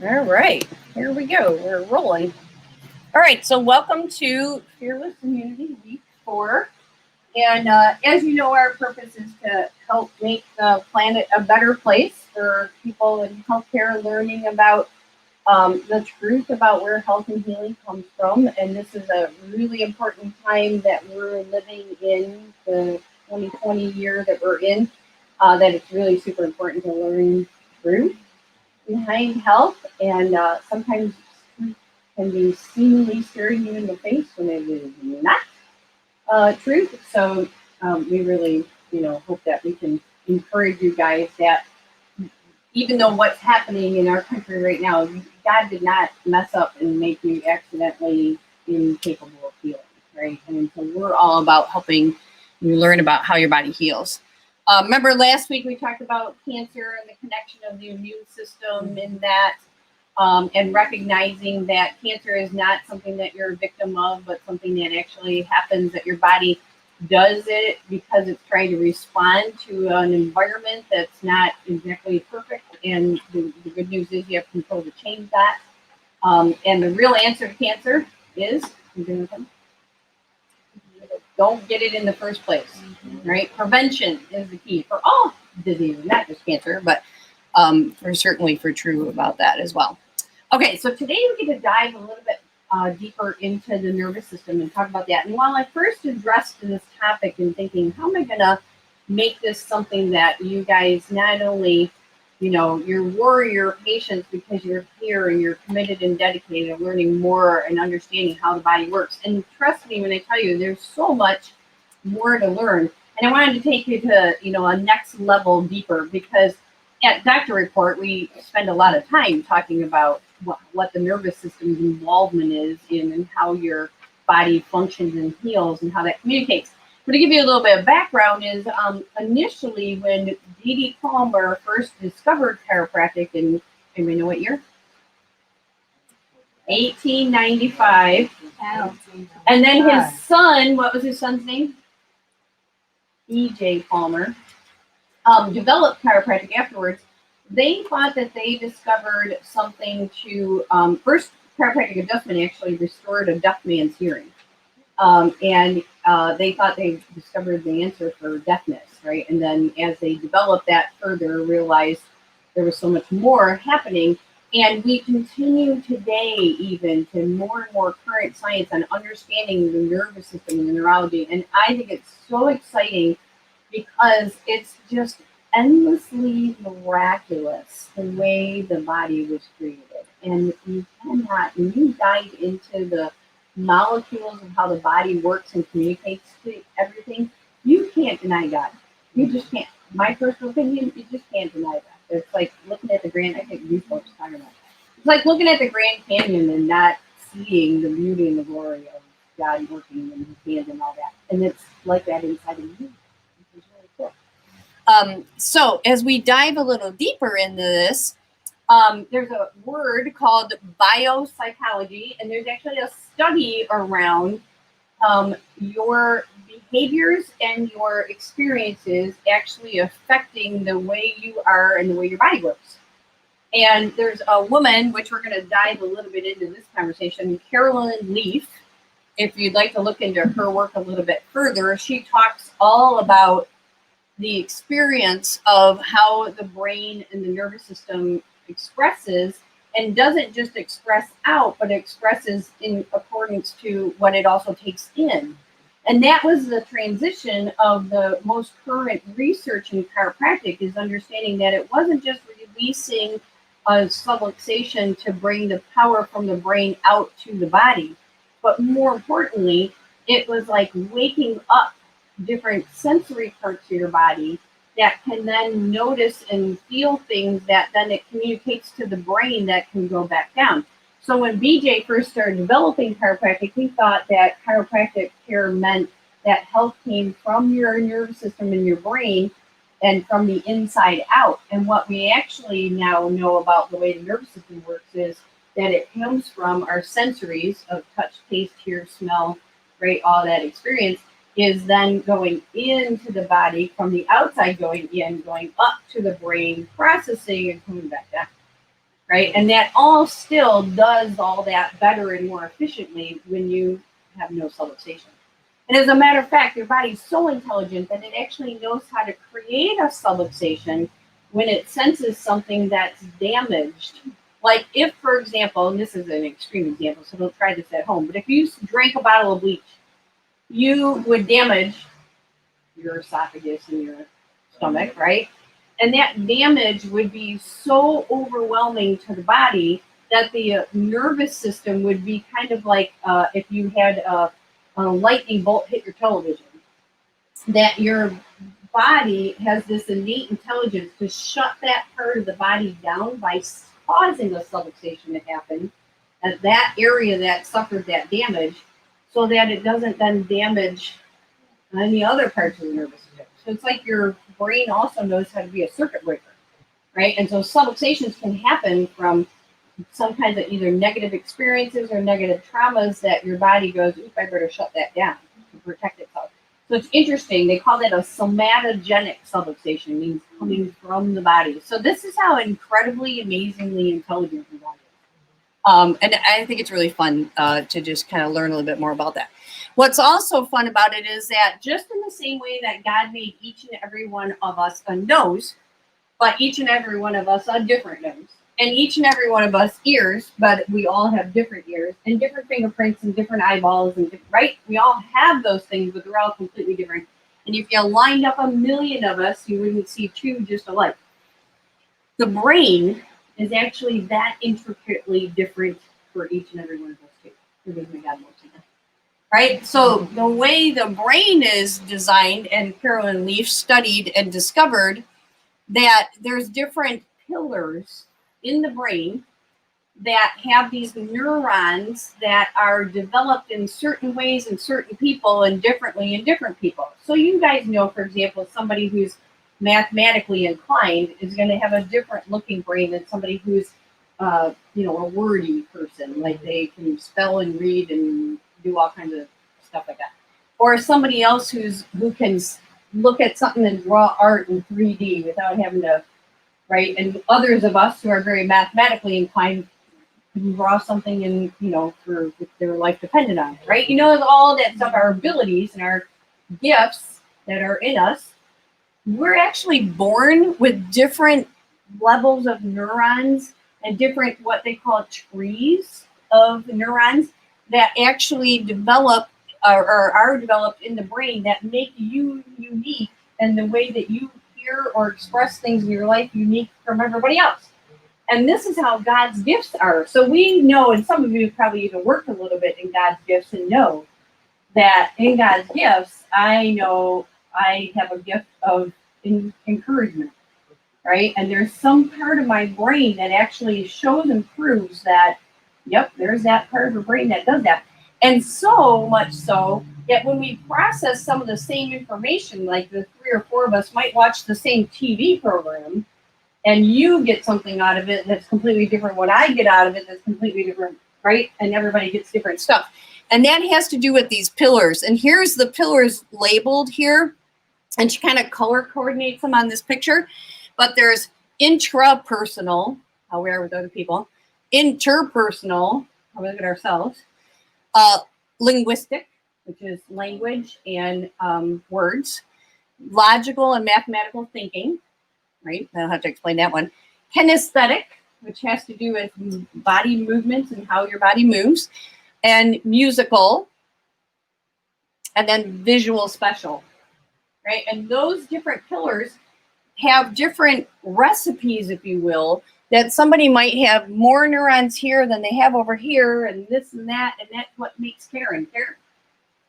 All right, here we go. We're rolling. All right, so welcome to Fearless Immunity Week 4. And as you know, our purpose is to help make the planet a better place for people in healthcare learning about the truth about where health and healing comes from. And this is a really important time that we're living in, the 2020 year that we're in, that it's really super important to learn truth behind health. And sometimes truth can be seemingly staring you in the face when it is not truth. So we really, hope that we can encourage you guys that even though what's happening in our country right now, God did not mess up and make you accidentally incapable of healing, right? And so we're all about helping you learn about how your body heals. Remember last week we talked about cancer and the connection of the immune system in that, and recognizing that cancer is not something that you're a victim of, but something that actually happens, that your body does it because it's trying to respond to an environment that's not exactly perfect. And the good news is you have control to change that. And the real answer to cancer is don't get it in the first place, right? Prevention is the key for all diseases, not just cancer, but we're certainly for true about that as well. Okay, so today we're going to dive a little bit deeper into the nervous system and talk about that. And while I first addressed this topic and thinking, how am I going to make this something that you guys not only, you're warrior patients because you're here and you're committed and dedicated to learning more and understanding how the body works. And trust me when I tell you, there's so much more to learn. And I wanted to take you to, a next level deeper, because at Doctor Report, we spend a lot of time talking about what the nervous system's involvement is in and how your body functions and heals and how that communicates. But to give you a little bit of background is initially when D.D. Palmer first discovered chiropractic in, anybody know what year? 1895. And then his son, what was his son's name? E.J. Palmer. Developed chiropractic afterwards. They thought that they discovered something to, first chiropractic adjustment actually restored a deaf man's hearing. And they thought they discovered the answer for deafness, right? And then as they developed that further, realized there was so much more happening. And we continue today even to more and more current science on understanding the nervous system and the neurology. And I think it's so exciting because it's just endlessly miraculous the way the body was created. And you cannot, when you dive into the molecules of how the body works and communicates to everything, you can't deny God. You just can't. My personal opinion, you just can't deny that. It's like looking at the Grand, I think you folks talking about that. It's like looking at the Grand Canyon and not seeing the beauty and the glory of God working in his hands and all that. And it's like that inside of you. It's really cool. So as we dive a little deeper into this, there's a word called biopsychology, and there's actually a study around your behaviors and your experiences actually affecting the way you are and the way your body works. And there's a woman, which we're going to dive a little bit into this conversation, Carolyn Leaf. If you'd like to look into her work a little bit further, she talks all about the experience of how the brain and the nervous system expresses, and doesn't just express out, but expresses in accordance to what it also takes in. And that was the transition of the most current research in chiropractic, is understanding that it wasn't just releasing a subluxation to bring the power from the brain out to the body, but more importantly, it was like waking up different sensory parts of your body that can then notice and feel things that then it communicates to the brain that can go back down. So when BJ first started developing chiropractic, we thought that chiropractic care meant that health came from your nervous system and your brain and from the inside out. And what we actually now know about the way the nervous system works is that it comes from our sensories of touch, taste, hear, smell, right? All that experience is then going into the body from the outside, going in, going up to the brain, processing and coming back down, right? And that all still does all that better and more efficiently when you have no subluxation. And as a matter of fact, your body's so intelligent that it actually knows how to create a subluxation when it senses something that's damaged. Like if, for example, and this is an extreme example, so don't try this at home, but if you drank a bottle of bleach, you would damage your esophagus and your stomach, right? And that damage would be so overwhelming to the body that the nervous system would be kind of like if you had a lightning bolt hit your television, that your body has this innate intelligence to shut that part of the body down by causing a subluxation to happen at that area that suffered that damage so that it doesn't then damage any other parts of the nervous system. So it's like your brain also knows how to be a circuit breaker, right? And so subluxations can happen from some kinds of either negative experiences or negative traumas that your body goes, oop, I better shut that down to protect itself. So it's interesting. They call that a somatogenic subluxation, means coming from the body. So this is how incredibly, amazingly intelligent the body is. And I think it's really fun to just kind of learn a little bit more about that. What's also fun about it is that just in the same way that God made each and every one of us a nose, but each and every one of us a different nose, and each and every one of us ears, but we all have different ears and different fingerprints and different eyeballs, and right? We all have those things, but they're all completely different. And if you lined up a million of us, you wouldn't see two just alike. The brain is actually that intricately different for each and every one of us too. Right? So the way the brain is designed, and Carolyn Leaf studied and discovered that there's different pillars in the brain that have these neurons that are developed in certain ways in certain people and differently in different people. So you guys know, for example, somebody who's mathematically inclined is going to have a different looking brain than somebody who's, a wordy person, like they can spell and read and do all kinds of stuff like that. Or somebody else who can look at something and draw art in 3D without having to, right? And others of us who are very mathematically inclined can draw something and, for their life dependent on it, right? All that stuff, our abilities and our gifts that are in us, we're actually born with different levels of neurons and different, what they call trees of neurons that actually develop or are developed in the brain that make you unique, and the way that you hear or express things in your life unique from everybody else. And this is how God's gifts are. So we know, and some of you probably even worked a little bit in God's gifts and know that in God's gifts, I know I have a gift of encouragement, right? And there's some part of my brain that actually shows and proves that, yep, there's that part of the brain that does that. And so much so that when we process some of the same information, like the 3 or 4 of us might watch the same TV program, and you get something out of it that's completely different. What I get out of it that's completely different, right? And everybody gets different stuff. And that has to do with these pillars. And here's the pillars labeled here. And she kind of color coordinates them on this picture. But there's intrapersonal, how we are with other people, interpersonal, how we look at ourselves, linguistic, which is language and words, logical and mathematical thinking, right? I don't have to explain that one. Kinesthetic, which has to do with body movements and how your body moves, and musical, and then visual special, right? And those different pillars have different recipes, if you will, that somebody might have more neurons here than they have over here, and this and that, and that's what makes Karen Karen.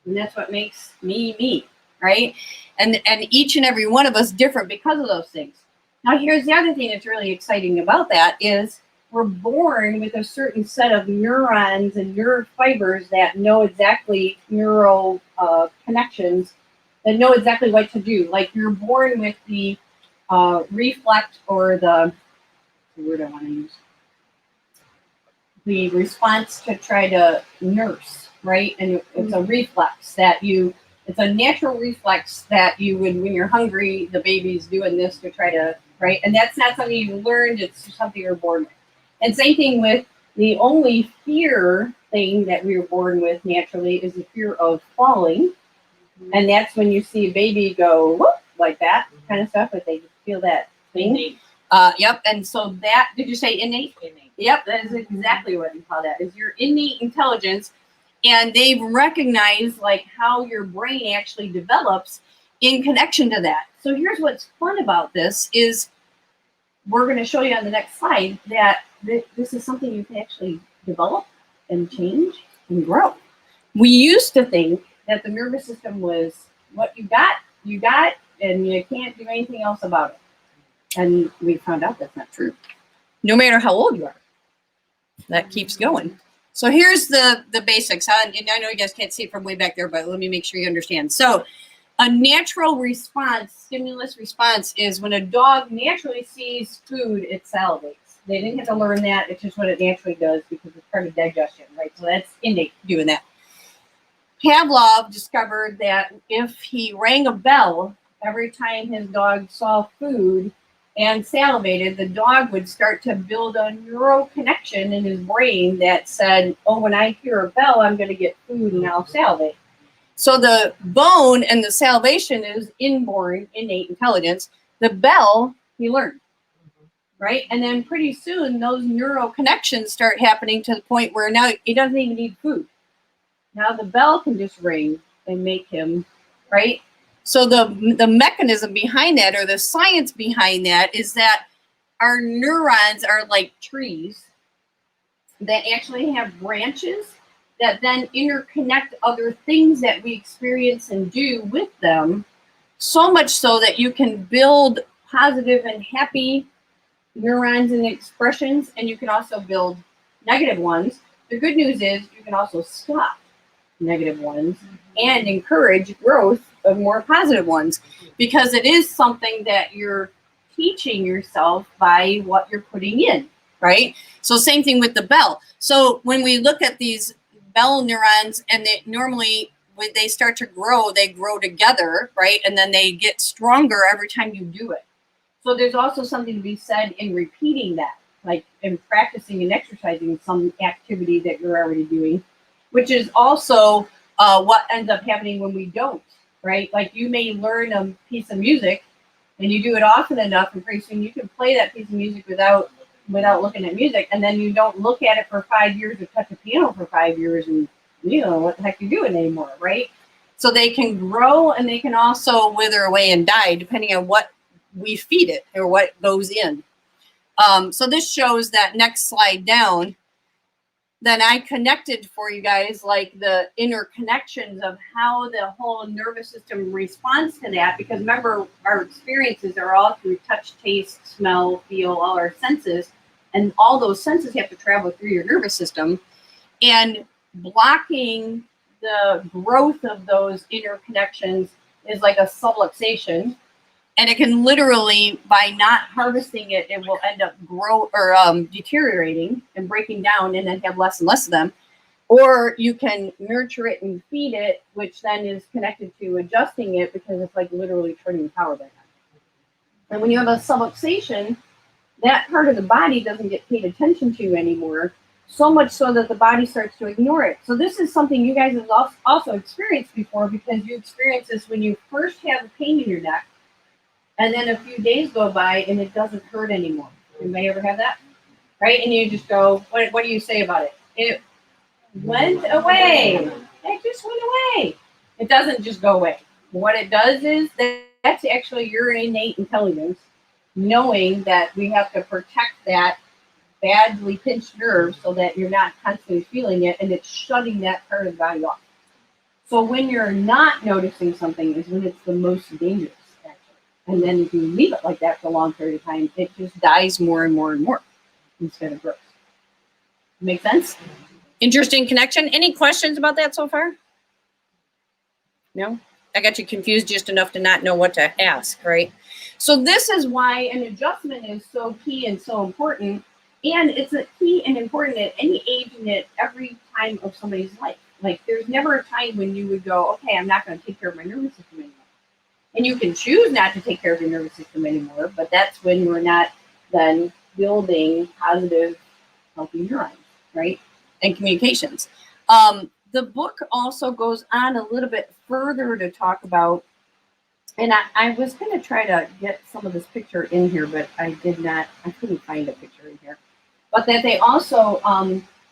And that's what makes me, right? And each and every one of us different because of those things. Now, here's the other thing that's really exciting about that is we're born with a certain set of neurons and nerve fibers that know exactly neural connections, that know exactly what to do. Like you're born with the reflect, or the word I want to use, the response to try to nurse, right? And it's a reflex that it's a natural reflex that you would, when you're hungry, the baby's doing this to try to, right? And that's not something you learned, it's something you're born with. And same thing with the only fear thing that we were born with naturally is the fear of falling. And that's when you see a baby go whoop, like that kind of stuff, but they just feel that thing. Innate. Yep. And so that, did you say innate? Innate. Yep, that is exactly what you call that, is your innate intelligence. And they've recognized like how your brain actually develops in connection to that. So here's what's fun about this is we're going to show you on the next slide that this is something you can actually develop and change and grow. We used to think that the nervous system was what you got, and you can't do anything else about it. And we found out that's not true. No matter how old you are, that keeps going. So here's the basics. And I know you guys can't see it from way back there, but let me make sure you understand. So a natural response, stimulus response, is when a dog naturally sees food, it salivates. They didn't have to learn that. It's just what it naturally does because it's part of digestion, right? So that's innate doing that. Pavlov discovered that if he rang a bell every time his dog saw food and salivated, the dog would start to build a neural connection in his brain that said, oh, when I hear a bell, I'm going to get food and I'll salivate. So the bone and the salivation is inborn, innate intelligence. The bell, he learned, right? And then pretty soon, those neural connections start happening to the point where now he doesn't even need food. Now the bell can just ring and make him, right? So the mechanism behind that, or the science behind that, is that our neurons are like trees that actually have branches that then interconnect other things that we experience and do with them, so much so that you can build positive and happy neurons and expressions, and you can also build negative ones. The good news is you can also stop negative ones and encourage growth of more positive ones, because it is something that you're teaching yourself by what you're putting in, right? So same thing with the bell. So when we look at these bell neurons, and they normally, when they start to grow, they grow together, right? And then they get stronger every time you do it. So there's also something to be said in repeating that, like in practicing and exercising some activity that you're already doing, which is also what ends up happening when we don't, right? Like you may learn a piece of music and you do it often enough, and pretty soon you can play that piece of music without looking at music, and then you don't look at it for 5 years or touch a piano for 5 years, and you know what the heck you're doing anymore, right? So they can grow and they can also wither away and die depending on what we feed it or what goes in. So this shows that next slide down. Then I connected for you guys like the interconnections of how the whole nervous system responds to that, because remember, our experiences are all through touch, taste, smell, feel, all our senses, and all those senses have to travel through your nervous system, and blocking the growth of those interconnections is like a subluxation. And it can literally, by not harvesting it, it will end up deteriorating and breaking down, and then have less and less of them. Or you can nurture it and feed it, which then is connected to adjusting it, because it's like literally turning the power back on. And when you have a subluxation, that part of the body doesn't get paid attention to anymore, so much so that the body starts to ignore it. So this is something you guys have also experienced before, because you experience this when you first have a pain in your neck, and then a few days go by and it doesn't hurt anymore. Anybody ever have that? Right? And you just go, what do you say about it? It went away. It just went away. It doesn't just go away. What it does is that's actually your innate intelligence, knowing that we have to protect that badly pinched nerve so that you're not constantly feeling it, and it's shutting that part of the body off. So when you're not noticing something is when it's the most dangerous. And then if you leave it like that for a long period of time, it just dies more and more and more instead of growth. Make sense? Interesting connection. Any questions about that so far? No? I got you confused just enough to not know what to ask, right? So this is why an adjustment is so key and so important. And it's a key and important at any age and at every time of somebody's life. Like there's never a time when you would go, okay, I'm not going to take care of my nervous system anymore. And you can choose not to take care of your nervous system anymore, but that's when you're not then building positive healthy neurons, right? And communications. The book also goes on a little bit further to talk about, and I was going to try to get some of this picture in here, but I did not, I couldn't find a picture in here. But that they also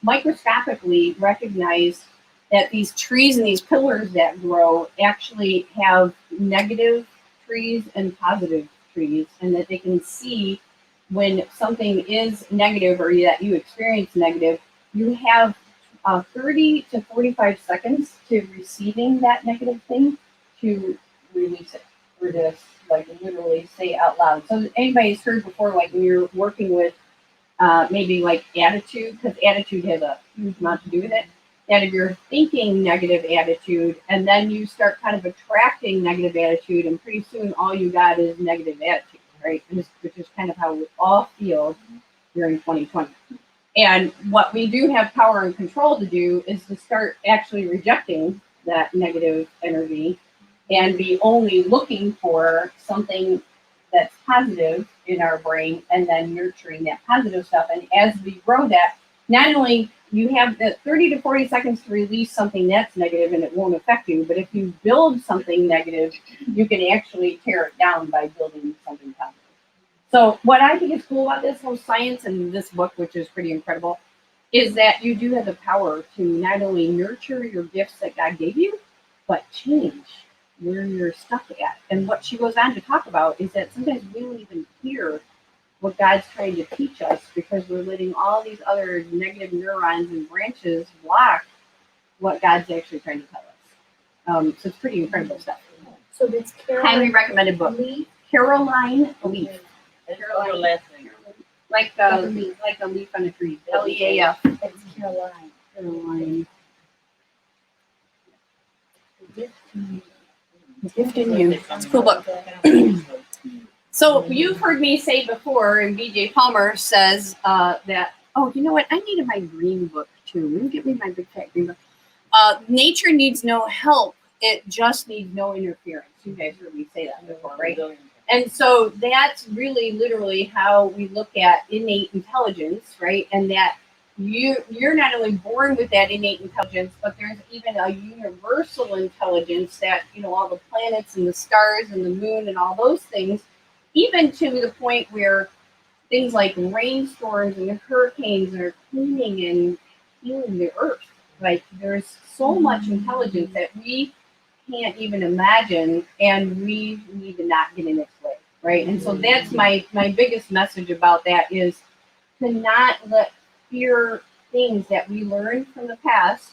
microscopically recognize that these trees and these pillars that grow actually have negative trees and positive trees, and that they can see when something is negative or that you experience negative, you have 30 to 45 seconds to receiving that negative thing to release it, or to like literally say out loud. So anybody's heard before, like when you're working with maybe like attitude, because attitude has a huge amount to do with it. That if you're thinking negative attitude and then you start kind of attracting negative attitude, and pretty soon all you got is negative attitude, right? Which is kind of how we all feel during 2020. And what we do have power and control to do is to start actually rejecting that negative energy and be only looking for something that's positive in our brain and then nurturing that positive stuff. And as we grow that, not only you have the 30 to 40 seconds to release something that's negative and it won't affect you, but if you build something negative, you can actually tear it down by building something positive. So what I think is cool about this whole science and this book, which is pretty incredible, is that you do have the power to not only nurture your gifts that God gave you, but change where you're stuck at. And what she goes on to talk about is that sometimes we don't even hear what God's trying to teach us because we're letting all these other negative neurons and branches block what God's actually trying to tell us. So it's pretty incredible stuff. So it's highly recommended book. Caroline Leaf. Caroline last name. Like a leaf on a tree. Leaf. It's Caroline. Caroline. Gift in you. It's a cool book. So you've heard me say before, and BJ Palmer says that, oh, you know what? I needed my green book too. Will you get me my big fat green book? Nature needs no help. It just needs no interference. You guys heard me say that before, right? And so that's really literally how we look at innate intelligence, right? And that you're not only born with that innate intelligence, but there's even a universal intelligence that, you know, all the planets and the stars and the moon and all those things, even to the point where things like rainstorms and hurricanes are cleaning and healing the earth. Like there's so much intelligence that we can't even imagine, and we need to not get in its way, right? And so that's my biggest message about that is to not let fear things that we learned from the past,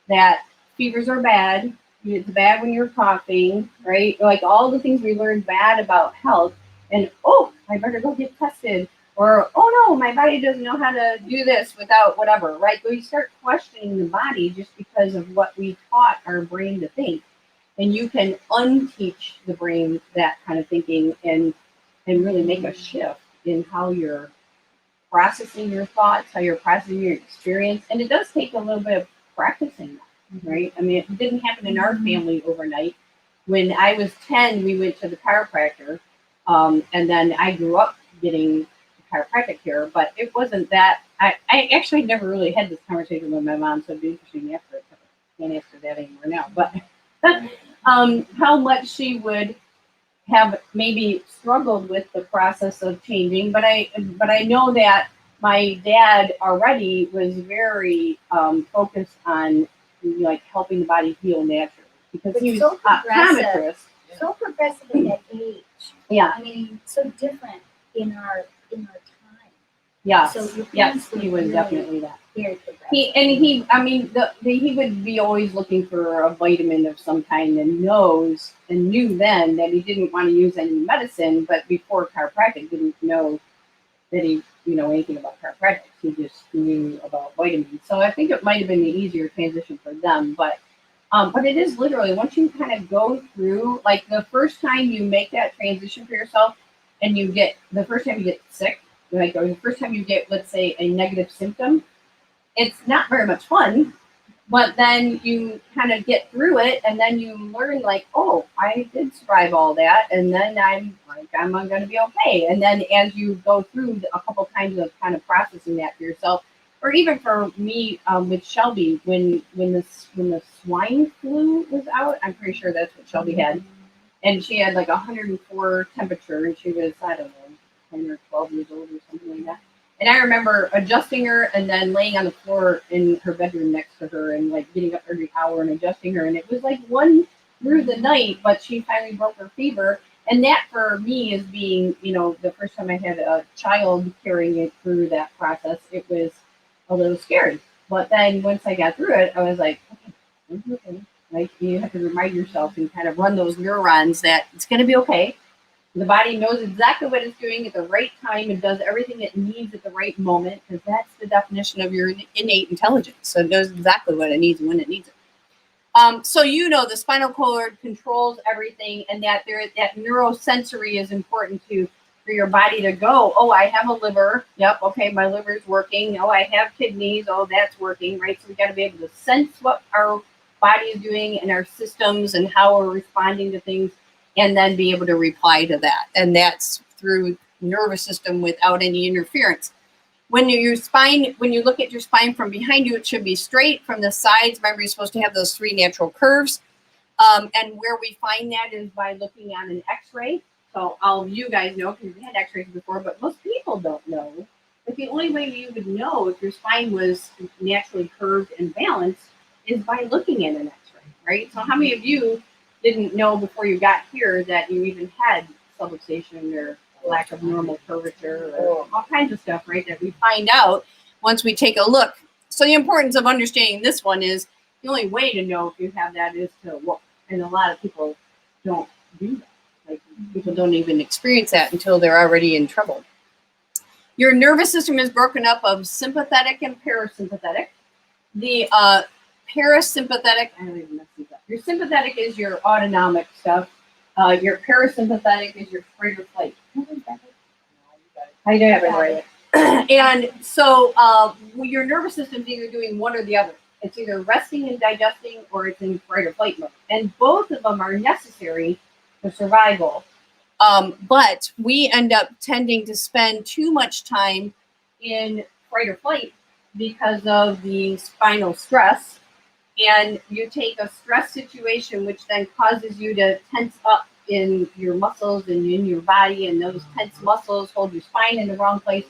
that fevers are bad, it's bad when you're coughing, right? Like all the things we learned bad about health, and oh, I better go get tested, or oh no, my body doesn't know how to do this without whatever, right? We start questioning the body just because of what we taught our brain to think. And you can unteach the brain that kind of thinking and really make a shift in how you're processing your thoughts, how you're processing your experience. And it does take a little bit of practicing that, right? I mean, it didn't happen in our family overnight. When I was 10, we went to the chiropractor, and then I grew up getting chiropractic care, but it wasn't that. I actually never really had this conversation with my mom, so it'd be interesting to ask her. I can't answer that anymore now, but how much she would have maybe struggled with the process of changing, but I know that my dad already was very focused on like helping the body heal naturally because he was so a optometrist. So progressive at that age. Yeah. I mean, so different in our time. Yeah. So yes, he was really definitely that. Very progressive. He would be always looking for a vitamin of some kind and knew then that he didn't want to use any medicine, but before chiropractic didn't know that he anything about chiropractic. He just knew about vitamins. So I think it might have been the easier transition for them, but it is literally once you kind of go through, like the first time you make that transition for yourself and the first time you get sick, like, or the first time you get, let's say, a negative symptom, it's not very much fun, but then you kind of get through it and then you learn like, oh, I did survive all that. And then I'm going to be okay. And then as you go through a couple times of kind of processing that for yourself, or even for me with Shelby when the swine flu was out. I'm pretty sure that's what Shelby had, and she had like 104 temperature, and she was, I don't know, 10 or 12 years old or something like that. And I remember adjusting her and then laying on the floor in her bedroom next to her and like getting up every hour and adjusting her. And it was like one through the night, but she finally broke her fever. And that for me is being, the first time I had a child carrying it through that process, it was a little scary. But then once I got through it, I was like, okay. Like you have to remind yourself and kind of run those neurons that it's going to be okay. The body knows exactly what it's doing at the right time and does everything it needs at the right moment, because that's the definition of your innate intelligence. So it knows exactly what it needs and when it needs it. So the spinal cord controls everything, and that neurosensory is important for your body to go, oh, I have a liver. Yep, okay, my liver's working. Oh, I have kidneys. Oh, that's working, right? So we got to be able to sense what our body is doing and our systems and how we're responding to things, and then be able to reply to that. And that's through nervous system without any interference. When you look at your spine from behind you, it should be straight. From the sides, remember, you're supposed to have those 3 natural curves. And where we find that is by looking at an x-ray. So all of you guys know, because you've had x-rays before, but most people don't know. But the only way you would know if your spine was naturally curved and balanced is by looking at an x-ray, right? So how many of you didn't know before you got here that you even had subluxation or lack of normal curvature or all kinds of stuff, right? That we find out once we take a look. So the importance of understanding this one is the only way to know if you have that is to look. And a lot of people don't do that. Like people don't even experience that until they're already in trouble. Your nervous system is broken up of sympathetic and parasympathetic. The parasympathetic, I don't even mess these up. Your sympathetic is your autonomic stuff. Your parasympathetic is your fight or flight. I do have it right. And so your nervous system is either doing one or the other. It's either resting and digesting, or it's in fight or flight mode. And both of them are necessary for survival. But we end up tending to spend too much time in fight or flight because of the spinal stress. And you take a stress situation, which then causes you to tense up in your muscles and in your body, and those tense muscles hold your spine in the wrong place.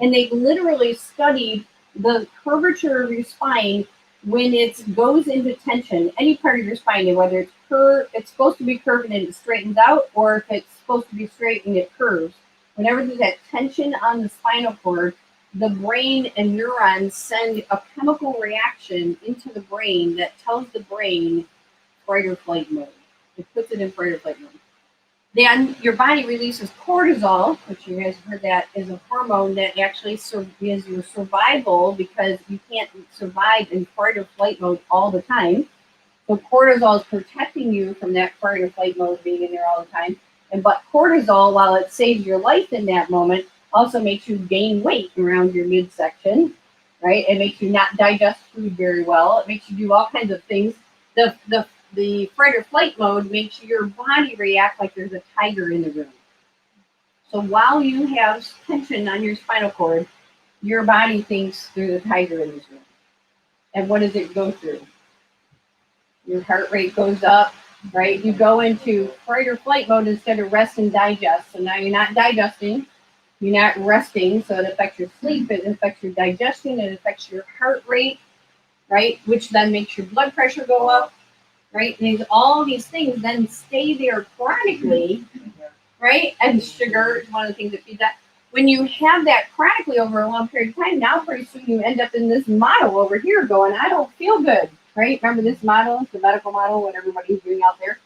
And they've literally studied the curvature of your spine when it goes into tension, any part of your spine, and whether it's supposed to be curved and it straightens out, or if it's supposed to be straight and it curves. Whenever there's that tension on the spinal cord, the brain and neurons send a chemical reaction into the brain that tells the brain fight or flight mode. It puts it in fight or flight mode. Then your body releases cortisol, which you guys have heard that is a hormone that actually is your survival, because you can't survive in fight or flight mode all the time. So cortisol is protecting you from that fight or flight mode being in there all the time. But cortisol, while it saves your life in that moment, also makes you gain weight around your midsection, right? It makes you not digest food very well. It makes you do all kinds of things. The fight or flight mode makes your body react like there's a tiger in the room. So while you have tension on your spinal cord, your body thinks there's a tiger in this room. And what does it go through? Your heart rate goes up, right? You go into fight or flight mode instead of rest and digest. So now you're not digesting, you're not resting, so it affects your sleep, it affects your digestion, it affects your heart rate, right? Which then makes your blood pressure go up. Right? And all these things then stay there chronically, right? And sugar is one of the things that feeds that. When you have that chronically over a long period of time, now pretty soon you end up in this model over here going, I don't feel good, right? Remember this model, the medical model, what everybody's doing out there,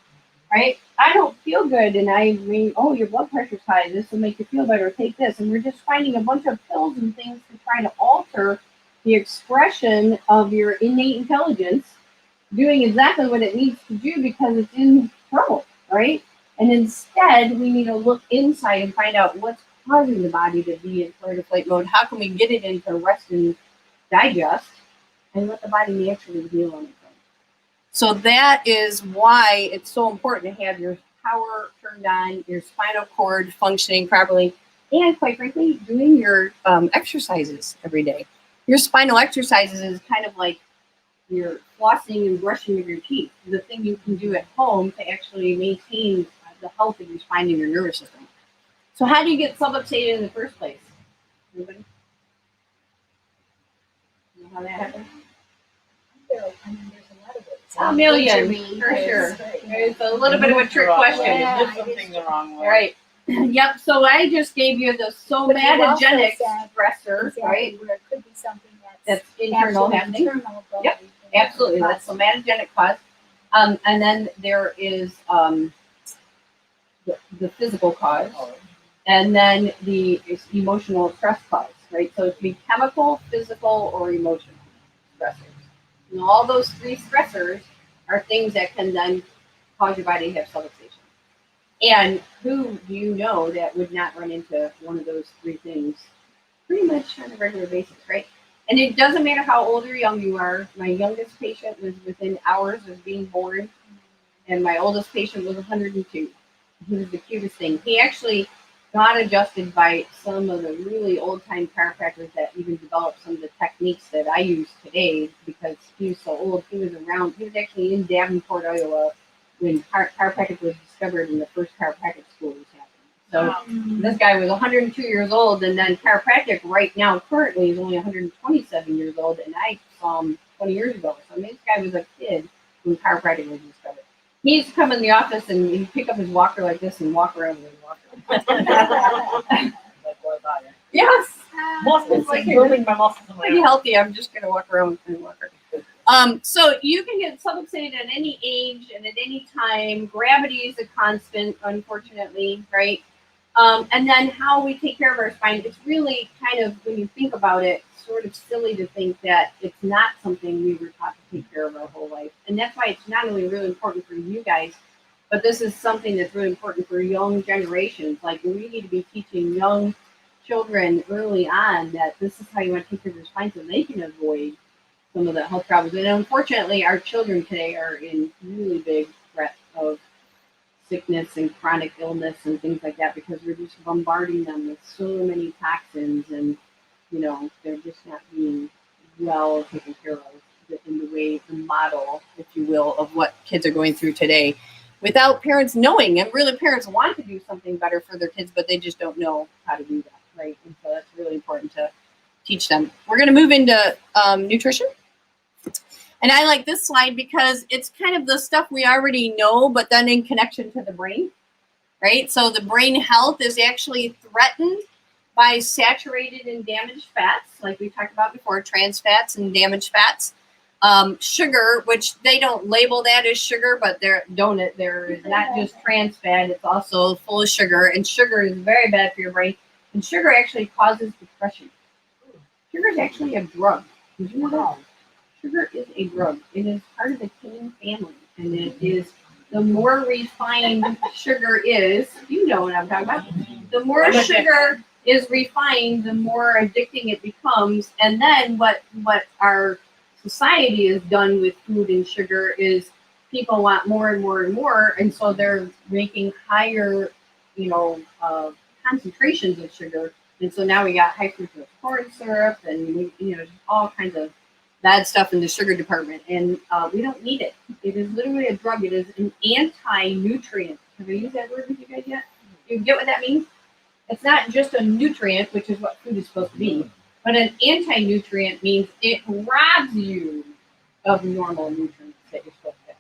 right? I don't feel good. And I mean, oh, your blood pressure's high. This will make you feel better. Take this. And we're just finding a bunch of pills and things to try to alter the expression of your innate intelligence, doing exactly what it needs to do because it's in trouble, right? And instead, we need to look inside and find out what's causing the body to be in fight or flight mode. How can we get it into rest and digest and let the body naturally heal on its own? So that is why it's so important to have your power turned on, your spinal cord functioning properly, and quite frankly, doing your exercises every day. your spinal exercises is kind of like your flossing and brushing of your teeth, the thing you can do at home to actually maintain the health of your spine and your nervous system. So how do you get subluxated in the first place? Anybody? You know how that happens? There's a lot of ways. A million, Injury, for sure. there's- It's a little bit of a trick question. Yeah. You did something the wrong way. Right. Yep. So I just gave you the But you also somatogenic said stressor, Exactly, right? where it could be something That's that's internal actually happening. internal. but Yep, we can Absolutely. That's cause- somatogenic cause. And then there is the physical cause, Oh, and then the emotional stress cause, right? So it can be chemical, physical, or emotional stressors. And all those three stressors are things that can then cause your body to have subluxation. And who do you know that would not run into one of those three things pretty much on a regular basis, right? And it doesn't matter how old or young you are. My youngest patient was within hours of being born, and my oldest patient was 102. He was the cutest thing. He actually got adjusted by some of the really old time chiropractors that even developed some of the techniques that I use today because he was so old. He was around, he was actually in Davenport, Iowa when chiropractic was discovered and the first chiropractic school was happening. So wow. this guy was 102 years old, and then chiropractic right now currently is only 127 years old, and I saw him 20 years ago. So I mean, this guy was a kid when chiropractic was discovered. He used to come in the office and he'd pick up his walker like this and walk around with his walker. Like what about it? Yes, Muscles, like like building my muscles in my pretty healthy. I'm just gonna walk around with my walker. So you can get subluxated at any age and at any time. Gravity is a constant, unfortunately, right? And then how we take care of our spine, it's really kind of, when you think about it, sort of silly to think that it's not something we were taught to take care of our whole life. And that's why it's not only really important for you guys, but this is something that's really important for young generations. Like we need to be teaching young children early on that this is how you want to take care of your spine so they can avoid some of the health problems. And unfortunately, our children today are in really big threat of sickness and chronic illness and things like that because we're just bombarding them with so many toxins, and they're just not being well taken care of in the way, the model, if you will, of what kids are going through today without parents knowing. And really, parents want to do something better for their kids, but they just don't know how to do that, right? And so that's really important to teach them. We're going to move into nutrition. And I like this slide because it's kind of the stuff we already know, but then in connection to the brain, right? So the brain health is actually threatened by saturated and damaged fats, like we talked about before, trans fats and damaged fats. Sugar, which they don't label that as sugar, but there is not just trans fat, it's also full of sugar, and sugar is very bad for your brain. And sugar actually causes depression. Sugar is actually a drug. Did you know that? Sugar is a drug. It is part of the cane family, and it is the more refined sugar is. You know what I'm talking about. The more sugar is refined, the more addicting it becomes. And then what our society has done with food and sugar is people want more and more and more, and so they're making higher, concentrations of sugar. And so now we got high fructose corn syrup, and all kinds of bad stuff in the sugar department, and we don't need it. It is literally a drug. It is an anti-nutrient. Have I used that word with you guys yet? You get what that means? It's not just a nutrient, which is what food is supposed to be, but an anti-nutrient means it robs you of normal nutrients that you're supposed to have.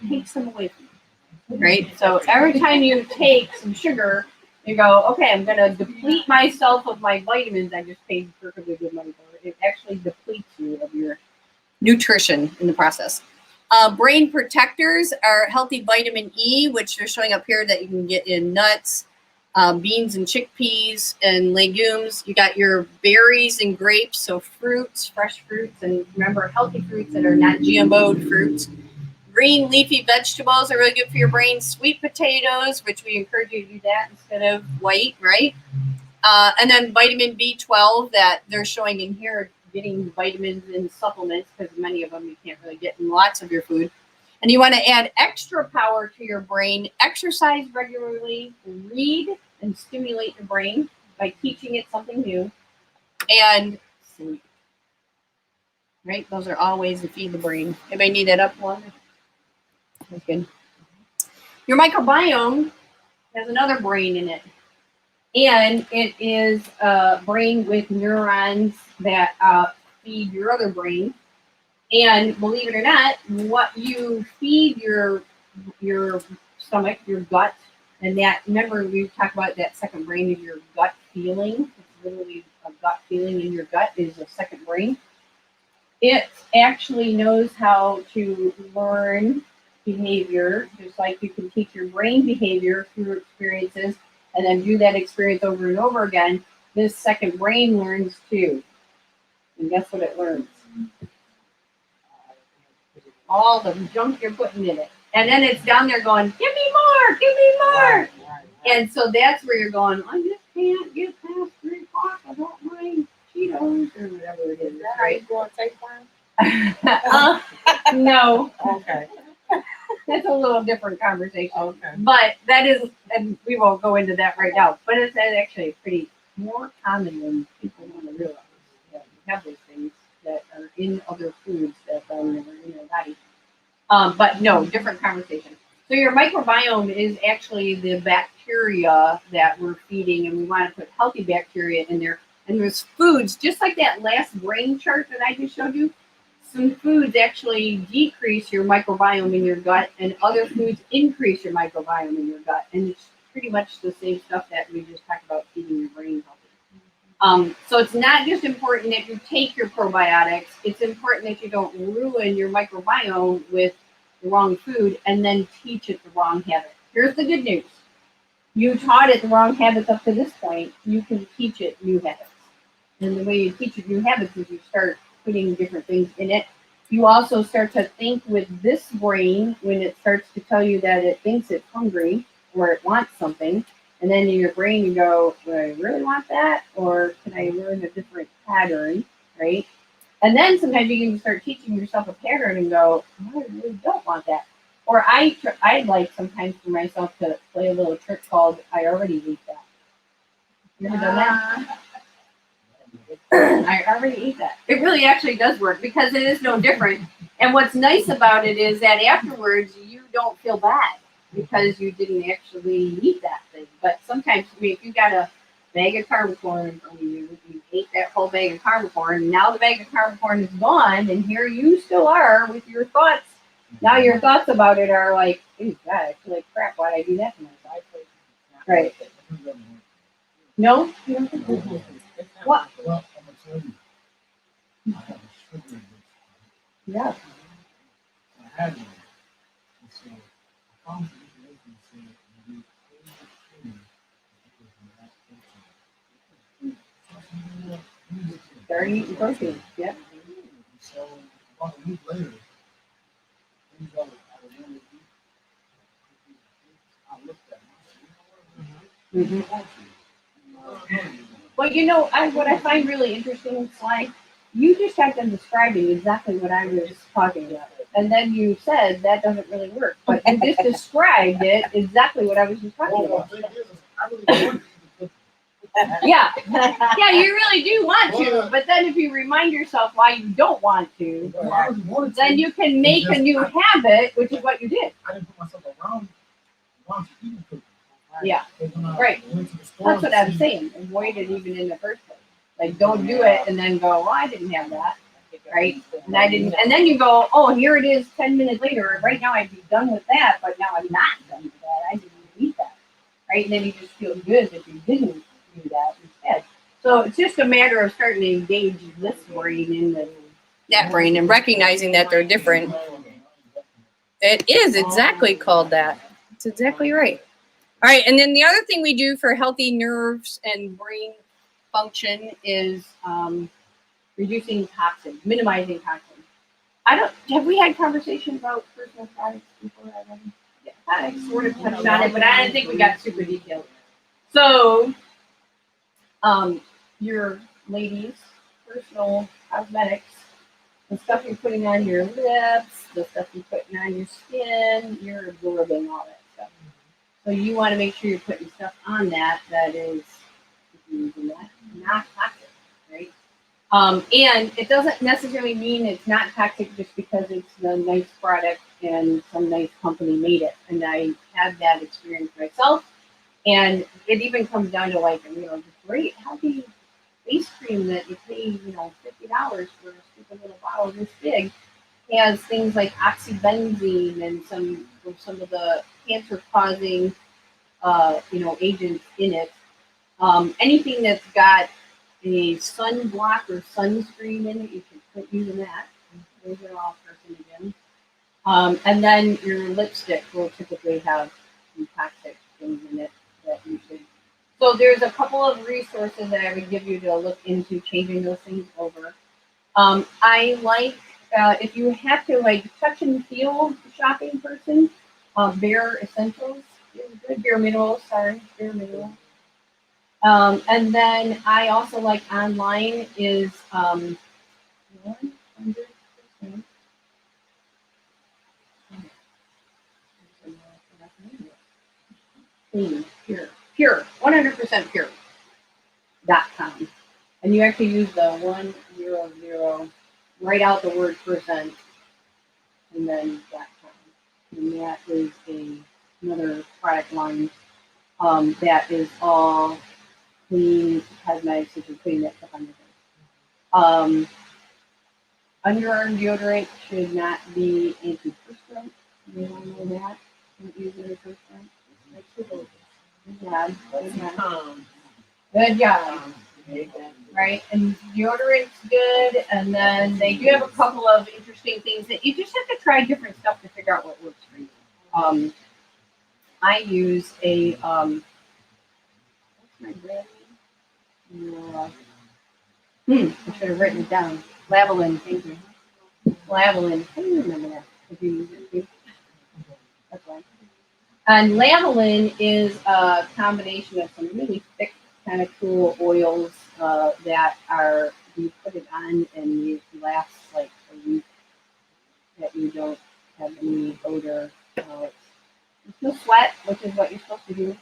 It takes them away from you, right? So every time you take some sugar, you go, okay, I'm going to deplete myself of my vitamins I just paid perfectly good money for. It actually depletes you of your nutrition in the process. Brain protectors are healthy vitamin E, which they're showing up here that you can get in nuts, beans and chickpeas and legumes. You got your berries and grapes, so fruits, fresh fruits, and remember, healthy fruits that are not GMO'd fruits. Green leafy vegetables are really good for your brain. Sweet potatoes, which we encourage you to do that instead of white, right? And then vitamin B12 that they're showing in here, getting vitamins in supplements, because many of them you can't really get in lots of your food. And you want to add extra power to your brain. Exercise regularly, read and stimulate your brain by teaching it something new, and sleep. right? Those are all ways to feed the brain. Anybody need that up longer? That's good. Your microbiome has another brain in it. And it is a brain with neurons that feed your other brain. And believe it or not, what you feed your stomach, your gut, and that, remember we talked about that second brain is your gut feeling. It's literally a gut feeling in your gut is a second brain. It actually knows how to learn behavior, just like you can teach your brain behavior through experiences and then do that experience over and over again. This second brain learns too. And guess what it learns? All the junk you're putting in it. And then it's down there going, give me more, give me more. And so that's where you're going, I just can't get past 3 o'clock. I want my Cheetos or whatever it is, right? Go on tape farm? No, Okay. that's a little different conversation. Okay. But that is, and we won't go into that right now, but it's actually pretty more common than people want to realize. That we have those things that are in other foods that are in our body. But no, different conversation. So your microbiome is actually the bacteria that we're feeding, and we want to put healthy bacteria in there. And there's foods, just like that last brain chart that I just showed you, some foods actually decrease your microbiome in your gut, and other foods increase your microbiome in your gut. And it's pretty much the same stuff that we just talked about feeding your brain healthy. So it's not just important that you take your probiotics, it's important that you don't ruin your microbiome with the wrong food and then teach it the wrong habit. Here's the good news. You taught it the wrong habits up to this point, you can teach it new habits. And the way you teach it new habits is you start putting different things in it. You also start to think with this brain when it starts to tell you that it thinks it's hungry or it wants something. And then in your brain, you go, do I really want that? Or can I learn a different pattern, right? And then sometimes you can start teaching yourself a pattern and go, oh, I really don't want that. Or I like sometimes for myself to play a little trick called I already eat that. You ever done that? I already eat that. It really actually does work because it is no different. And what's nice about it is that afterwards you don't feel bad because you didn't actually eat that thing. But sometimes, I mean, if you got a bag of carb corn in front of you, you ate that whole bag of carb corn, and now the bag of carb corn is gone, and here you still are with your thoughts. Now your thoughts about it are like, ooh, God, I feel like crap. Why'd I do that to myself? Right. No? You don't think so? What? Well, I'm gonna tell you, I have a sugar addiction. Yeah. I had one. And so I found some information that said you need too much sugar because you lack protein. Start eating protein. Yep. So about a week later, things I would really eat. I looked at them. I said, you know what? I want to. Well, what I find really interesting, Sly, you just got done describing exactly what I was talking about. And then you said that doesn't really work. But you just described it exactly what I was just talking Well, about. the thing is, I really want to. Yeah. Yeah, you really do want to. But then if you remind yourself why you don't want to, I really wanted to. then you can make a new habit, which is what you did. I didn't put myself around to eating cookies. Yeah. When I Right. went to the store That's what to I'm see- saying. Avoid it even in the first place. Like, don't do it and then go, well, I didn't have that. Right? And I didn't. And then you go, oh, here it is 10 minutes later. Right now I'd be done with that, but now I'm not done with that. I didn't eat that. Right? And then you just feel good that you didn't do that instead. So it's just a matter of starting to engage this brain in that brain and recognizing that they're different. It is exactly called that. It's exactly right. All right, and then the other thing we do for healthy nerves and brain function is reducing toxins, minimizing toxins. Have we had conversations about personal products before? Yeah, I sort of touched on it, but I didn't think we got super detailed. So, your ladies' personal cosmetics, the stuff you're putting on your lips, the stuff you're putting on your skin, you're absorbing all that stuff. So you want to make sure you're putting stuff on that is, if you're using that, not toxic, right? And it doesn't necessarily mean it's not toxic just because it's a nice product and some nice company made it. And I had that experience myself. And it even comes down to like, this great healthy ice cream that you pay, $50 for a stupid little bottle this big has things like oxybenzene and some of the cancer causing, agents in it. Anything that's got a sunblock or sunscreen in it, you should quit using that. Those are all carcinogens. And then your lipstick will typically have some toxic things in it that you should. So there's a couple of resources that I would give you to look into changing those things over. I like if you have to like touch and feel shopping person, Bare Essentials is good. Bare Minerals, Bare Minerals. And then I also like online is 100%. Clean, pure, 100% pure.com. And you actually use the 100, write out the word percent, and then .com. And that is another product line that is all clean cosmetics, so you can clean that stuff on your face. Underarm deodorant should not be antiperspirant. You want to know that? Don't use antiperspirant. Yeah, good job. Right, and deodorant's good, and then they do have a couple of interesting things that you just have to try different stuff to figure out what works for you. I use a what's my brand name? I should have written it down. Lavalin, thank you. Lavalin, I don't remember that. If you use it too. That's right. And Lavalin is a combination of some really thick, kind of cool oils that are, you put it on and it lasts like a week that you don't have any odor. It's no sweat, which is what you're supposed to do.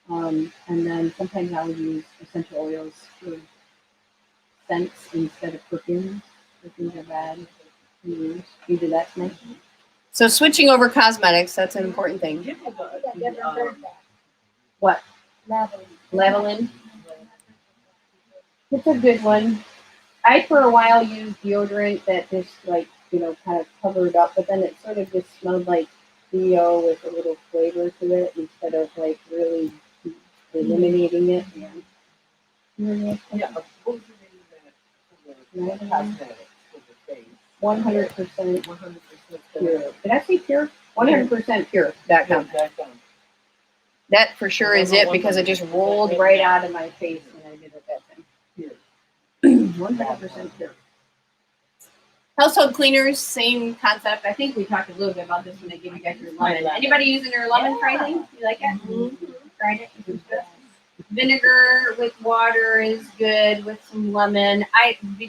And then sometimes I'll use essential oils for scents instead of perfumes. Perfumes are bad to use. You do that tonight? So switching over cosmetics, that's an important thing. I never heard that. What? Lavalin. Lavalin? It's a good one. I, for a while, used deodorant that just, kind of covered up, but then it sort of just smelled like Theo with a little flavor to it instead of, really eliminating it. Yeah. Yeah, but who's the name of that? Cosmetics for the face. 100% 100% pure. Did I say pure? 100% pure.com. That for sure is it because it just rolled right out of my face when I did it that time. 100% pure. Household cleaners, same concept. I think we talked a little bit about this when they give you guys your lemon. Anybody using their lemon for anything? You like it? Mm-hmm. Tried it? It's good. Vinegar with water is good with some lemon.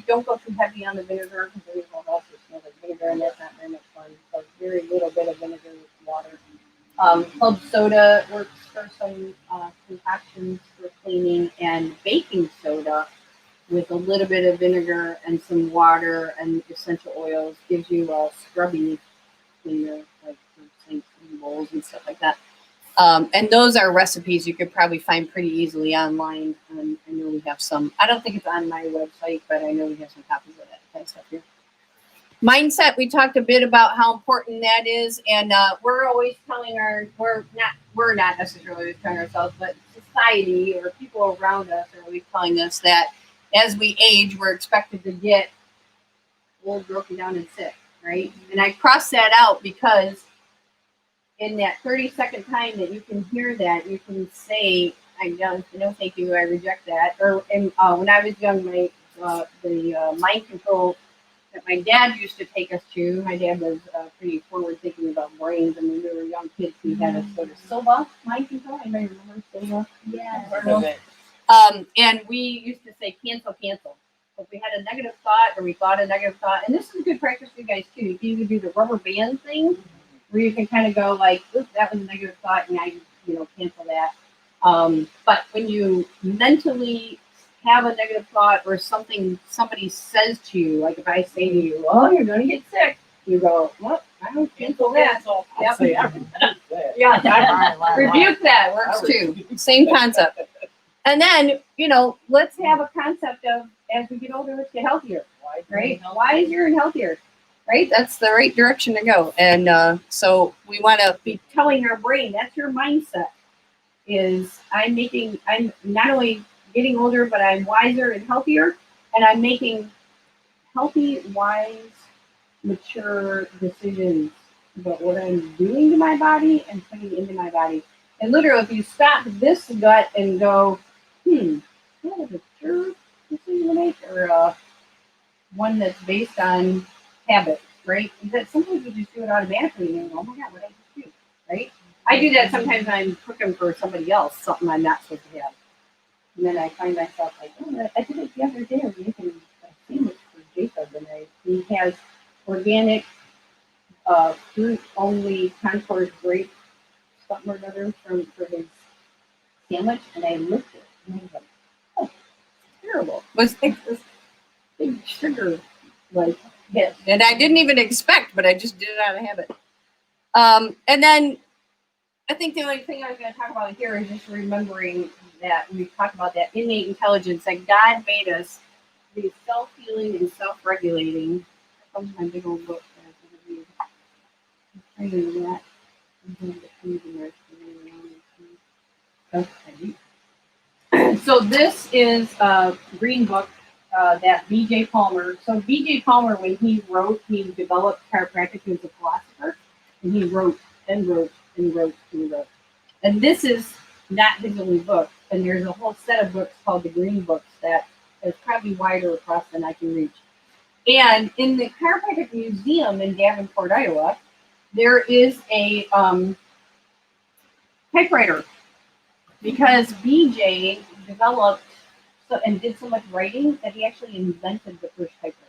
Don't go too heavy on the vinegar because there will also smell like vinegar and that's not very much fun. So very little bit of vinegar with water. Club soda works for some concoctions for cleaning, and baking soda with a little bit of vinegar and some water and essential oils gives you a scrubby cleaner, like for sinks and bowls and stuff like that. And those are recipes you could probably find pretty easily online. I know we have some. I don't think it's on my website, but I know we have some copies of that kind of stuff here. Mindset, we talked a bit about how important that is, and we're always telling we're not necessarily telling ourselves, but society or people around us are always telling us that as we age, we're expected to get old, broken down, and sick, right? And I cross that out because in that 30-second time that you can hear that, you can say, no, thank you, I reject that. Or when I was young, the mind control that my dad used to take us to, my dad was pretty forward thinking about brains, and when we were young kids, he had us go to Silva mind control. Anybody remember Silva? Yes. And we used to say cancel. If we had a negative thought or we thought a negative thought, and this is a good practice for you guys too. You can either do the rubber band thing, where you can kind of go like, "Oops, that was a negative thought," and now you cancel that. But when you mentally have a negative thought or something somebody says to you, like if I say to you, "Oh, you're gonna get sick," you go, "Well, I don't cancel that." Cancel. Yep. Say, I rebuke that. Yeah, rebuke that works too. Same concept. And then, let's have a concept of as we get older, let's get healthier, Why right? Wiser and healthier, right? That's the right direction to go. And so we want to be telling our brain that's your mindset. Is I'm not only getting older, but I'm wiser and healthier, and I'm making healthy, wise, mature decisions about what I'm doing to my body and putting into my body. And literally, if you stop this gut and go, that was a sure decision to make, or one that's based on habit, right? That sometimes we just do it automatically and go, oh my God, what did I just do, right? I do that sometimes when I'm cooking for somebody else, something I'm not supposed to have. And then I find myself like, oh, I did it the other day. I was making a sandwich for Jacob, and he has organic, fruit only Concord grape something or other for his sandwich, and I licked it. And I was like, oh, it's terrible. It was like this big sugar like hit. And I didn't even expect, but I just did it out of habit. And then I think the only thing I was going to talk about here is just remembering that we talked about that innate intelligence that God made us be self-healing and self-regulating. Comes my big old book that I was going to read. I'm trying to do that. Okay. So this is a green book that B.J. Palmer. So B.J. Palmer, when he wrote, he developed chiropractic. He was a philosopher, and he wrote and wrote and wrote and wrote. And this is not his only book. And there's a whole set of books called the Green Books that is probably wider across than I can reach. And in the Chiropractic Museum in Davenport, Iowa, there is a typewriter because BJ developed and did so much writing that he actually invented the first typewriter.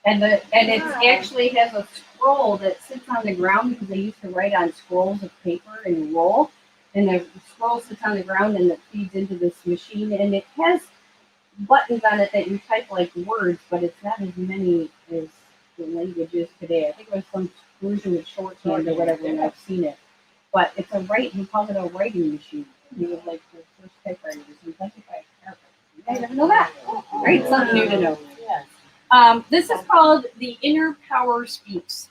And it actually has a scroll that sits on the ground because they used to write on scrolls of paper and roll. And the scroll sits on the ground and it feeds into this machine. And it has buttons on it that you type like words, but it's not as many as the language is today. I think it was some version of shorthand or whatever when I've seen it. But it's he calls it a writing machine. He was like the first typewriter was invented by a chiropractor. You guys ever know that? Right? Something new to know. Yes. This is called The Inner Power Speaks.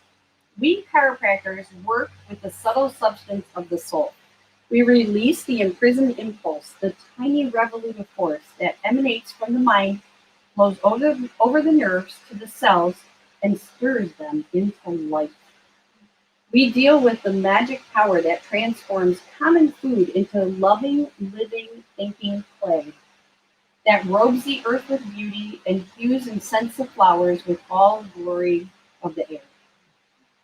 We chiropractors work with the subtle substance of the soul. We release the imprisoned impulse, the tiny revolutive force that emanates from the mind, flows over the nerves to the cells, and stirs them into life. We deal with the magic power that transforms common food into loving, living, thinking clay, that robes the earth with beauty and hues and scents of flowers with all glory of the air.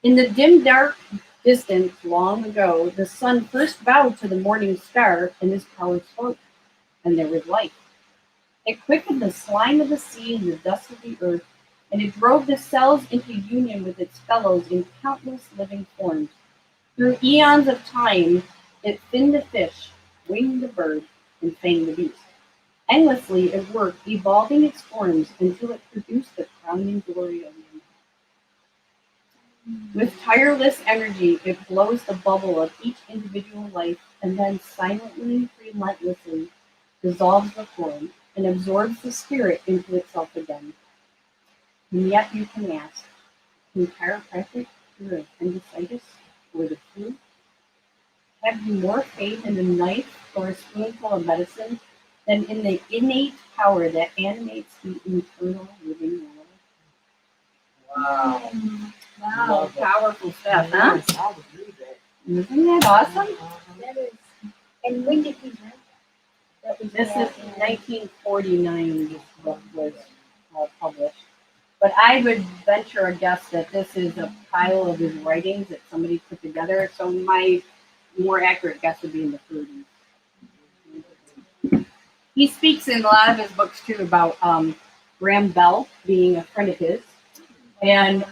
In the dim, dark distance long ago, the sun first bowed to the morning star, and his power spoke, and there was life. It quickened the slime of the sea and the dust of the earth, and it drove the cells into union with its fellows in countless living forms. Through eons of time, it finned the fish, winged the bird, and fanged the beast. Endlessly it worked, evolving its forms until it produced the crowning glory of man. With tireless energy, it blows the bubble of each individual life and then silently, relentlessly dissolves the form and absorbs the spirit into itself again. And yet you can ask, can chiropractic cure appendicitis or the flu? Have you more faith in a knife or a spoonful of medicine than in the innate power that animates the internal living world? Wow. Wow, Love it. powerful stuff, huh? Yes, I would read that. Isn't that awesome? That is, and when did he write that? This is 1949, this book was published. But I would venture a guess that this is a pile of his writings that somebody put together. So my more accurate guess would be in the 30s. He speaks in a lot of his books too about Graham Bell being a friend of his. And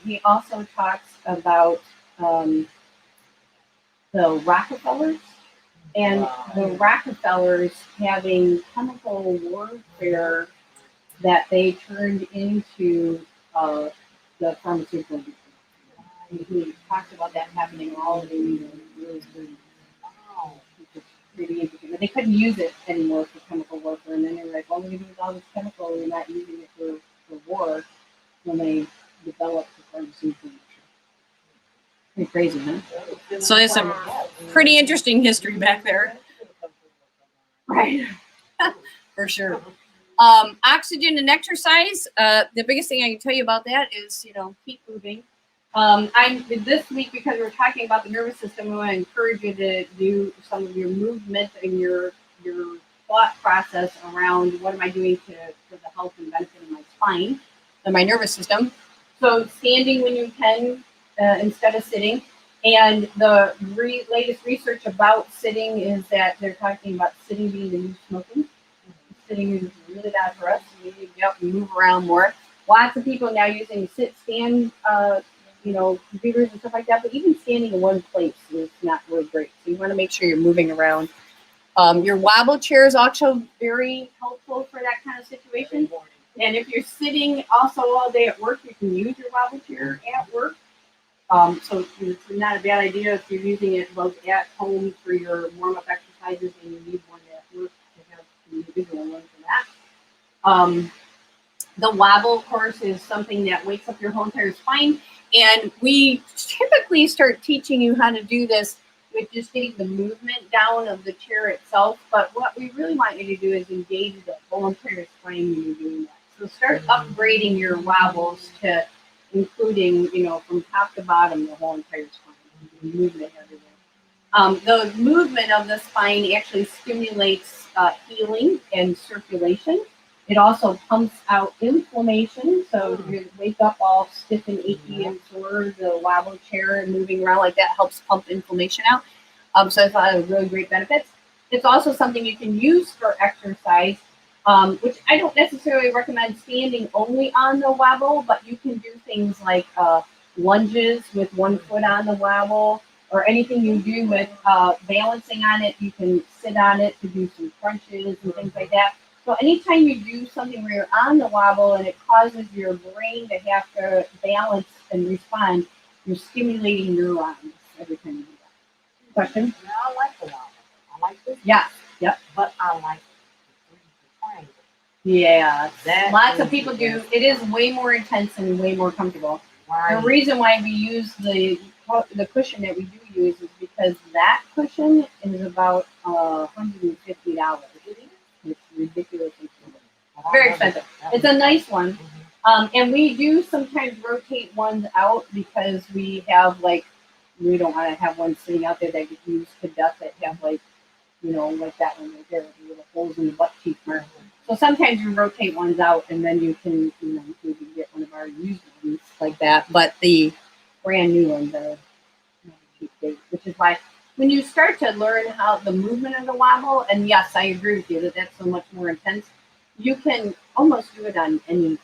he also talks about the Rockefellers and Wow. the Rockefellers having chemical warfare that they turned into the pharmaceutical industry. And he talked about that happening all in really, really, Wow. which is pretty interesting. But they couldn't use it anymore for chemical warfare, and then they were like, "Well, we're going to use all this chemical. We're not using it for war." When they developed the pharmaceutical industry. Pretty crazy, huh? So there's some pretty interesting history back there. Right. For sure. Oxygen and exercise. The biggest thing I can tell you about that is, keep moving. I'm this week, because we're talking about the nervous system, I want to encourage you to do some of your movement and your thought process around what am I doing for the health and benefit of my spine and my nervous system. So standing when you can instead of sitting. And the latest research about sitting is that they're talking about sitting being the new smoking. Sitting is really bad for us. We need to get up and move around more. Lots of people now using stand, computers and stuff like that. But even standing in one place is not really great. So you want to make sure you're moving around. Your wobble chair is also very helpful for that kind of situation. And if you're sitting also all day at work, you can use your wobble chair at work. So it's not a bad idea if you're using it both at home for your warm-up exercises and you need one at work to have an individual one for that. The wobble, of course, is something that wakes up your whole entire spine. And we typically start teaching you how to do this with just getting the movement down of the chair itself. But what we really want you to do is engage the whole entire spine when you're doing that. So start upgrading your wobbles to including, from top to bottom, the whole entire spine, movement everywhere. The movement of the spine actually stimulates healing and circulation. It also pumps out inflammation. So if you wake up all stiff and achy and sore, the wobble chair and moving around like that helps pump inflammation out. So it's a lot of really great benefits. It's also something you can use for exercise. Which I don't necessarily recommend standing only on the wobble, but you can do things like lunges with one foot on the wobble, or anything you do with balancing on it. You can sit on it to do some crunches and things like that. So anytime you do something where you're on the wobble and it causes your brain to have to balance and respond, you're stimulating neurons every time you do that. Question? Yeah, I like the wobble. I like this. Yeah. Yep. But I like the triangle. Yeah, That lots of is people the do. best It is one. way more intense and way more comfortable. The Right. reason why we use the cushion that we do use is because that cushion is about $150. It's ridiculous. Very expensive. It's a nice one. And we do sometimes rotate ones out because we have we don't want to have one sitting out there that gets used to death that have like that one right there with the little holes in the butt cheek mark. So sometimes you rotate ones out and then you can, maybe get one of our used ones like that. But the brand new ones are cheap date, which is why when you start to learn how the movement of the wobble, and yes, I agree with you that that's so much more intense, you can almost do it on anything.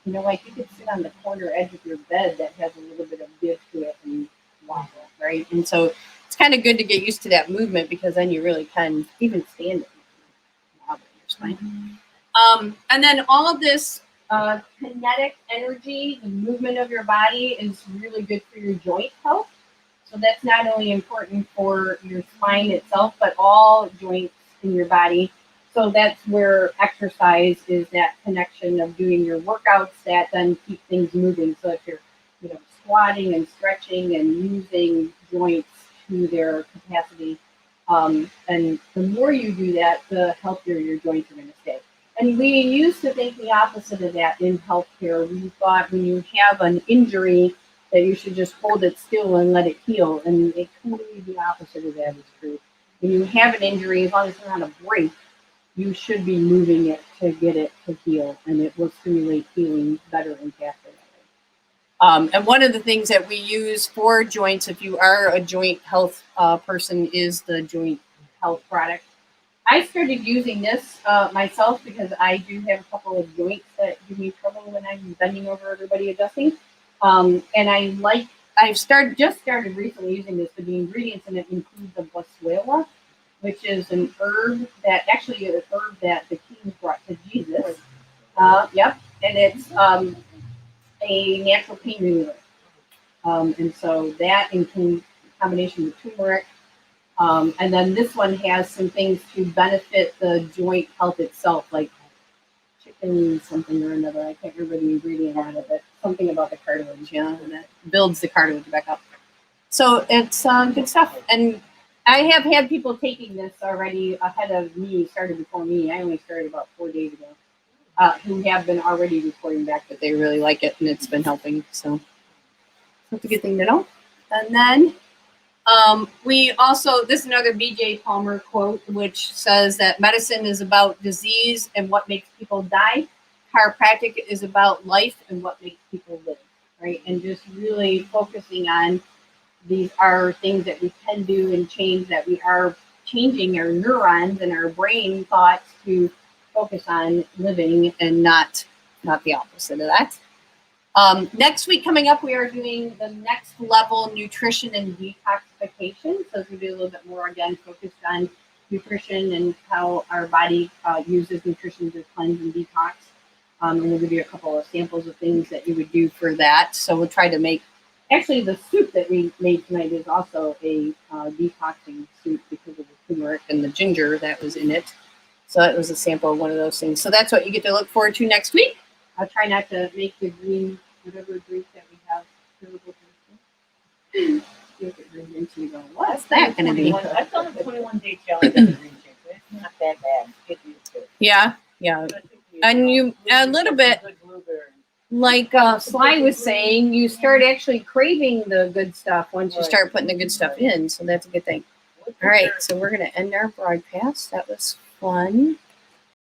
Like you could sit on the corner edge of your bed that has a little bit of give to it and wobble, right? And so it's kind of good to get used to that movement because then you really can even stand it. Wobble your spine. And then all of this kinetic energy, the movement of your body is really good for your joint health. So that's not only important for your spine itself, but all joints in your body. So that's where exercise is that connection of doing your workouts that then keep things moving. So if you're, squatting and stretching and using joints to their capacity, and the more you do that, the healthier your joints are going to stay. And we used to think the opposite of that in healthcare. We thought when you have an injury that you should just hold it still and let it heal. And it completely the opposite of that is true. When you have an injury, as long as it's not a break, you should be moving it to get it to heal, and it will stimulate healing better and faster. And one of the things that we use for joints, if you are a joint health person, is the joint health product. I started using this myself because I do have a couple of joints that give me trouble when I'm bending over everybody adjusting. And I've started recently using this, but the ingredients in it include the Boswellia, which is an herb that the kings brought to Jesus. Yep, and it's a natural pain reliever. And so that in combination with turmeric. And then this one has some things to benefit the joint health itself, like chicken something or another. I can't remember the ingredient out of it. Something about the cartilage, yeah, and that builds the cartilage back up. So it's good stuff. And I have had people taking this already ahead of me, started before me. I only started about 4 days ago, who have been already reporting back that they really like it and it's been helping. So that's a good thing to know. And then we also, this is another BJ Palmer quote, which says that medicine is about disease and what makes people die. Chiropractic is about life and what makes people live, right? And just really focusing on these are things that we can do and change, that we are changing our neurons and our brain thoughts to focus on living and not the opposite of that. Next week coming up, we are doing the next level nutrition and detoxification. So it's going to be a little bit more, again, focused on nutrition and how our body uses nutrition to cleanse and detox. And we'll give you a couple of samples of things that you would do for that. So we'll try to make, actually the soup that we made tonight is also a detoxing soup because of the turmeric and the ginger that was in it. So that was a sample of one of those things. So that's what you get to look forward to next week. I'll try not to make the green, whatever drink that we have available to you. Look at green drinks and you go, what's that going to be? I've done a 21-day challenge on the green drink. It's not that bad. Get used to it. Yeah. And you, a little bit, Good blueberry. like Sly was saying, you start actually craving the good stuff once you start putting the good stuff in. So that's a good thing. All right. So we're going to end our broadcast. That was fun.